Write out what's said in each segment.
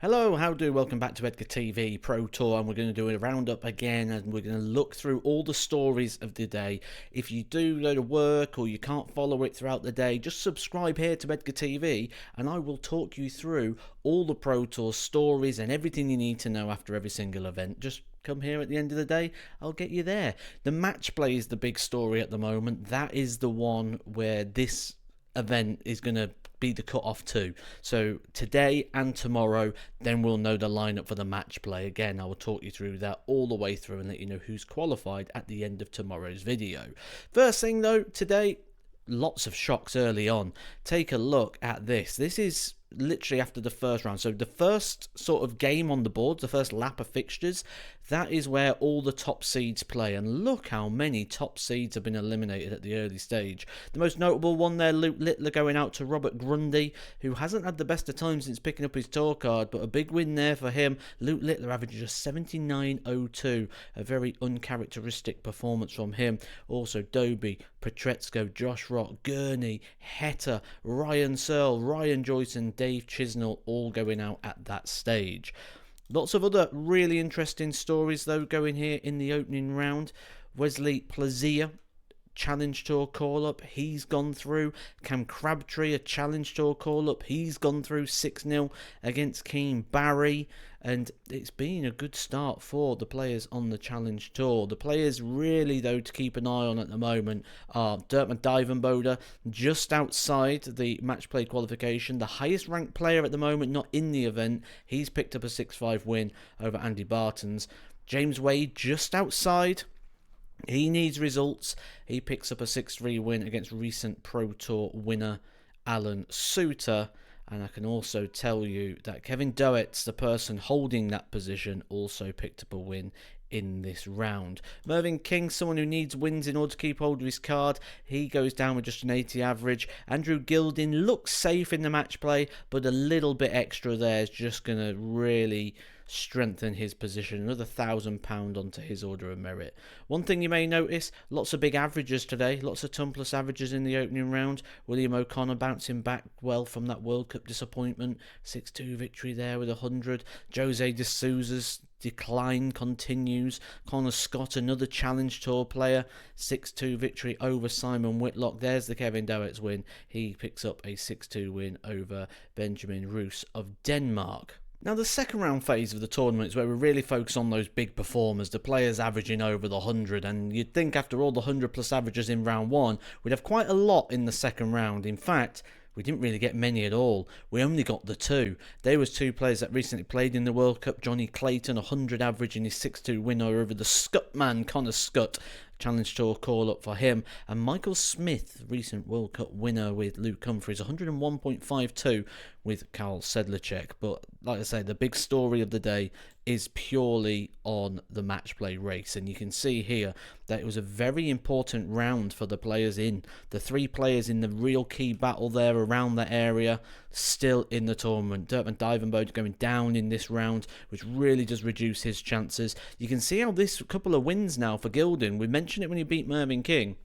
Hello, how do? Welcome back to Edgar TV Pro Tour, and we're going to do a roundup again, and we're going to look through all the stories of the day. If you do go to work or you can't follow it throughout the day, just subscribe here to Edgar TV, and I will talk you through all the Pro Tour stories and everything you need to know after every single event. Just come here at the end of the day, I'll get you there. The match play is the big story at the moment. That is the one where this event is going to be the cut-off too. So today and tomorrow, then we'll know the lineup for the match play. Again, I will talk you through that all the way through and let you know who's qualified at the end of tomorrow's video. First thing though, today, lots of shocks early on. Take a look at this. This is literally after the first round. So the first sort of game on the board, the first lap of fixtures, that is where all the top seeds play. And look how many top seeds have been eliminated at the early stage. The most notable one there, Luke Littler going out to Robert Grundy, who hasn't had the best of times since picking up his tour card, but a big win there for him. Luke Littler averaged just 79.02, a very uncharacteristic performance from him. Also Doby, Petretsko, Josh Rock, Gurney, Heta, Ryan Searle, Ryan Joyce and Dave Chisnell all going out at that stage. Lots of other really interesting stories though going here in the opening round. Wesley Plazier, Challenge Tour call-up, he's gone through. Cam Crabtree, a Challenge Tour call-up, he's gone through 6-0 against Keane Barry. And it's been a good start for the players on the Challenge Tour. The players really, though, to keep an eye on at the moment are Dirk Dijvenbode, just outside the match play qualification. The highest ranked player at the moment, not in the event. He's picked up a 6-5 win over Andy Bartons. James Wade, just outside. He needs results. He picks up a 6-3 win against recent Pro Tour winner Alan Suter. And I can also tell you that Kevin Doetz, the person holding that position, also picked up a win in this round. Mervyn King, someone who needs wins in order to keep hold of his card, he goes down with just an 80 average. Andrew Gilding looks safe in the match play, but a little bit extra there is just going to really strengthen his position. Another £1,000 onto his order of merit. One thing you may notice, lots of big averages today, lots of ton plus averages in the opening round. William O'Connor bouncing back well from that World Cup disappointment, 6-2 victory there with 100. Jose de Souza's decline continues. Connor Scott, another Challenge Tour player, 6-2 victory over Simon Whitlock. There's the Kevin Doetz win. He picks up a 6-2 win over Benjamin Roos of Denmark. Now, the second round phase of the tournament is where we really focus on those big performers, the players averaging over the 100, and you'd think after all the 100 plus averages in round one, we'd have quite a lot in the second round. In fact, we didn't really get many at all. We only got the two. There was two players that recently played in the World Cup. Johnny Clayton, 100 average in his 6-2 win over the Scottman, Connor Scott. Challenge Tour call-up for him. And Michael Smith, recent World Cup winner with Luke Humphries, 101.52 with Karl Sedlacek. But like I say, the big story of the day is purely on the match play race. And you can see here that it was a very important round for the players in. The three players in the real key battle there around that area still in the tournament. Dirk Dijvenbode going down in this round, which really does reduce his chances. You can see how this couple of wins now for Gilding, we mentioned it when he beat Mervyn King,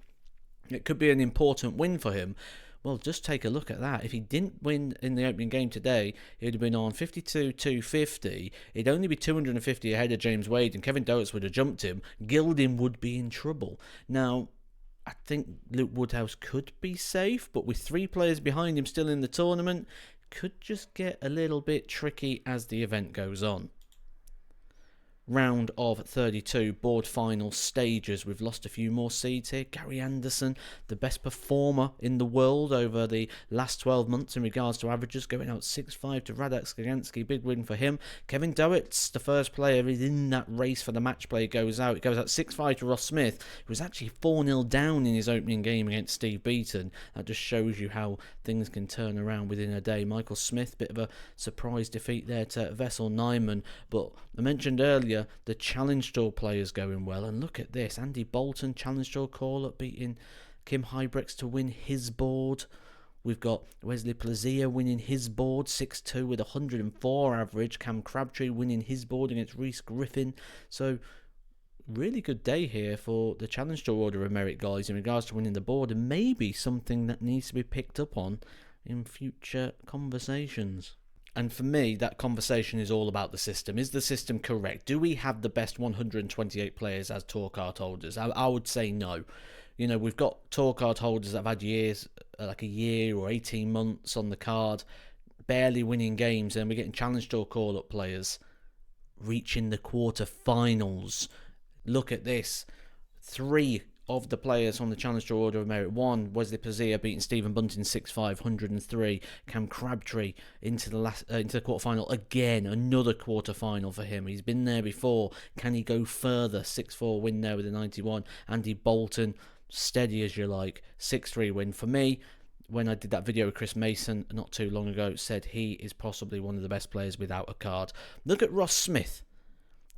it could be an important win for him. Well, just take a look at that. If he didn't win in the opening game today, he would have been on 52-250. It'd only be 250 ahead of James Wade, and Kevin Doetz would have jumped him. Gilding would be in trouble. Now, I think Luke Woodhouse could be safe, but with three players behind him still in the tournament, could just get a little bit tricky as the event goes on. Round of 32 board final stages. We've lost a few more seeds here. Gary Anderson, the best performer in the world over the last 12 months in regards to averages, going out 6-5 to Radek Skaganski. Big win for him. Kevin Doetz, the first player is in that race for the match play, goes out. It goes out 6-5 to Ross Smith, who was actually 4-0 down in his opening game against Steve Beaton. That just shows you how things can turn around within a day. Michael Smith, bit of a surprise defeat there to Vessel Nyman. But I mentioned earlier, the Challenge Tour players going well, and look at this. Andy Bolton, Challenge Tour call-up, beating Kim Hybrex to win his board. We've got Wesley Plazier winning his board, 6-2 with 104 average. Cam Crabtree winning his board against Rhys Griffin. So, really good day here for the Challenge Tour Order of Merit guys in regards to winning the board, and maybe something that needs to be picked up on in future conversations. And for me, that conversation is all about the system. Is the system correct? Do we have the best 128 players as tour card holders? I would say no. You know, we've got tour card holders that have had years, like a year or 18 months on the card, barely winning games, and we're getting Challenge Tour call-up players reaching the quarter-finals. Look at this. 3 of the players on the Challenge Tour Order of Merit. 1, Wesley Plazia beating Stephen Bunting 6-5, 103. Cam Crabtree into the quarterfinal again. Another quarterfinal for him. He's been there before. Can he go further? 6-4 win there with a 91. Andy Bolton, steady as you like. 6-3 win. For me, when I did that video with Chris Mason not too long ago, said he is possibly one of the best players without a card. Look at Ross Smith.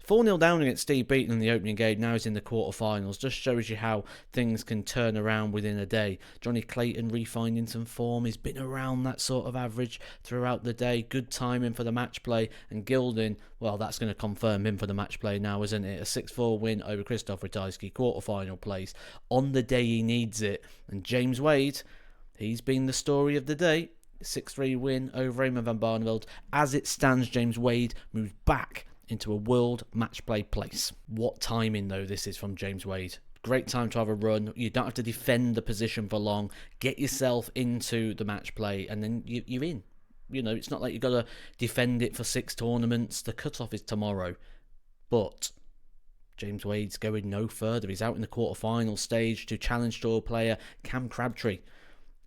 4-0 down against Steve Beaton in the opening game, now he's in the quarterfinals. Just shows you how things can turn around within a day. Johnny Clayton refinding some form. He's been around that sort of average throughout the day. Good timing for the match play. And Gilding, well, that's going to confirm him for the match play now, isn't it? A 6-4 win over Christoph Ratajski, quarterfinal place, on the day he needs it. And James Wade, he's been the story of the day. 6-3 win over Raymond van Barneveld. As it stands, James Wade moves back into a world match play place. What timing though this is from James Wade. Great time to have a run. You don't have to defend the position for long. Get yourself into the match play and then you're in. You know, it's not like you've got to defend it for 6 tournaments. The cutoff is tomorrow. But James Wade's going no further. He's out in the quarterfinal stage to Challenge Tour player Cam Crabtree.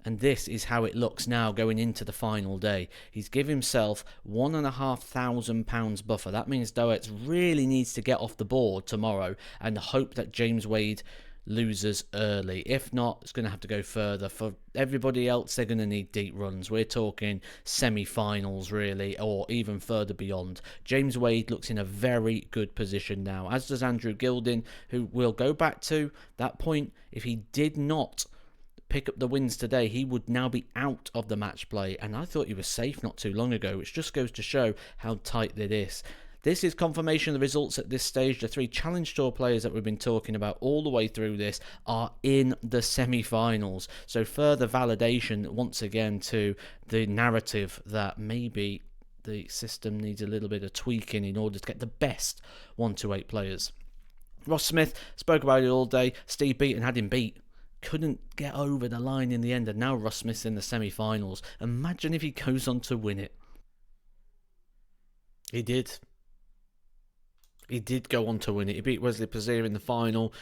And this is how it looks now going into the final day. He's given himself £1,500 buffer. That means Doetz really needs to get off the board tomorrow and hope that James Wade loses early. If not, it's going to have to go further. For everybody else, they're going to need deep runs. We're talking semi-finals, really, or even further beyond. James Wade looks in a very good position now, as does Andrew Gilding, who will go back to that point. If he did not pick up the wins today, he would now be out of the match play, and I thought he was safe not too long ago, which just goes to show how tight it is. This is confirmation of the results at this stage. The 3 Challenge Tour players that we've been talking about all the way through this are in the semi-finals. So further validation once again to the narrative that maybe the system needs a little bit of tweaking in order to get the best 1-8 players. Ross Smith, spoke about it all day. Steve Beaton had him beat. Couldn't get over the line in the end, and now Ross Smith's in the semi-finals. Imagine if he goes on to win it. He did. He did go on to win it. He beat Wesley Plazia in the final.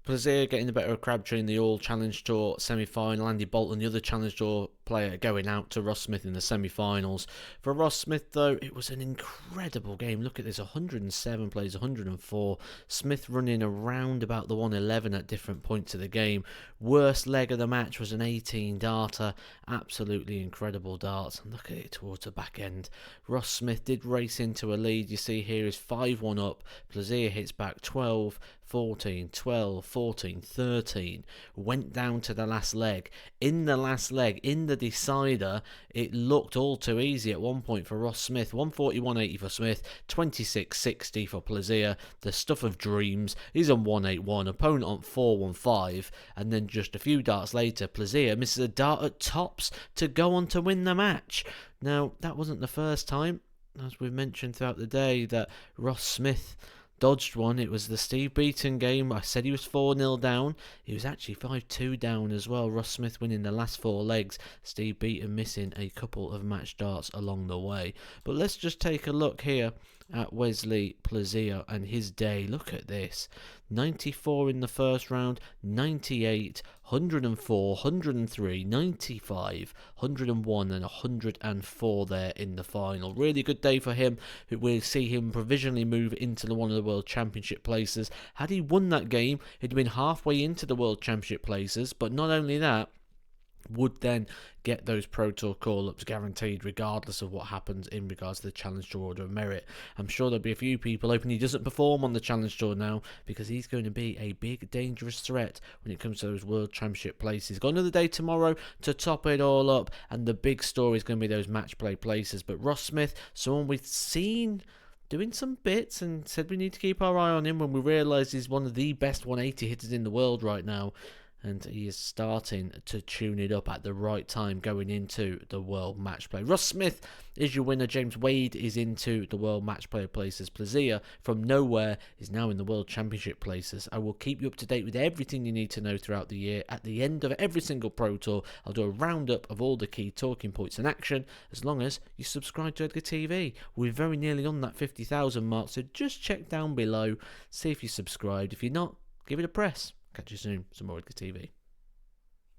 Plazia getting the better of Crabtree in the All Challenge Tour semi-final. Andy Bolton, the other Challenge Tour player, going out to Ross Smith in the semi-finals. For Ross Smith, though, it was an incredible game. Look at this, 107 plays, 104. Smith running around about the 111 at different points of the game. Worst leg of the match was an 18-darter. Absolutely incredible darts. And look at it towards the back end. Ross Smith did race into a lead. You see here is 5-1 up. Plazia hits back 12, 14, 12, 14, 13. Went down to the last leg. In the last leg, in the decider, it looked all too easy at one point for Ross Smith. 141.80 for Smith, 26.60 for Plazia. The stuff of dreams. He's on 181, opponent on 415, and then just a few darts later, Plazia misses a dart at tops to go on to win the match. Now, that wasn't the first time, as we've mentioned throughout the day, that Ross Smith dodged one. It was the Steve Beaton game. I said he was 4-0 down. He was actually 5-2 down as well. Ross Smith winning the last 4 legs. Steve Beaton missing a couple of match darts along the way. But let's just take a look here at Wesley Plazia and his day. Look at this. 94 in the first round, 98, 104, 103, 95, 101 and 104 there in the final. Really good day for him. We'll see him provisionally move into one of the World Championship places. Had he won that game, he'd been halfway into the World Championship places, but not only that, would then get those Pro Tour call-ups guaranteed regardless of what happens in regards to the Challenge Tour Order of Merit. I'm sure there'll be a few people hoping he doesn't perform on the Challenge Tour now, because he's going to be a big dangerous threat when it comes to those World Championship places. Got another day tomorrow to top it all up, and the big story is going to be those match play places. But Ross Smith, someone we've seen doing some bits and said we need to keep our eye on him when we realise he's one of the best 180 hitters in the world right now. and he is starting to tune it up at the right time going into the World Match Play. Ross Smith is your winner. James Wade is into the World Match Play places. Plazia from nowhere is now in the World Championship places. I will keep you up to date with everything you need to know throughout the year. At the end of every single Pro Tour, I'll do a roundup of all the key talking points in action, as long as you subscribe to Edgar TV. We're very nearly on that 50,000 mark, so just check down below, see if you subscribed. If you're not, give it a press. Catch you soon. Some more Edgar TV.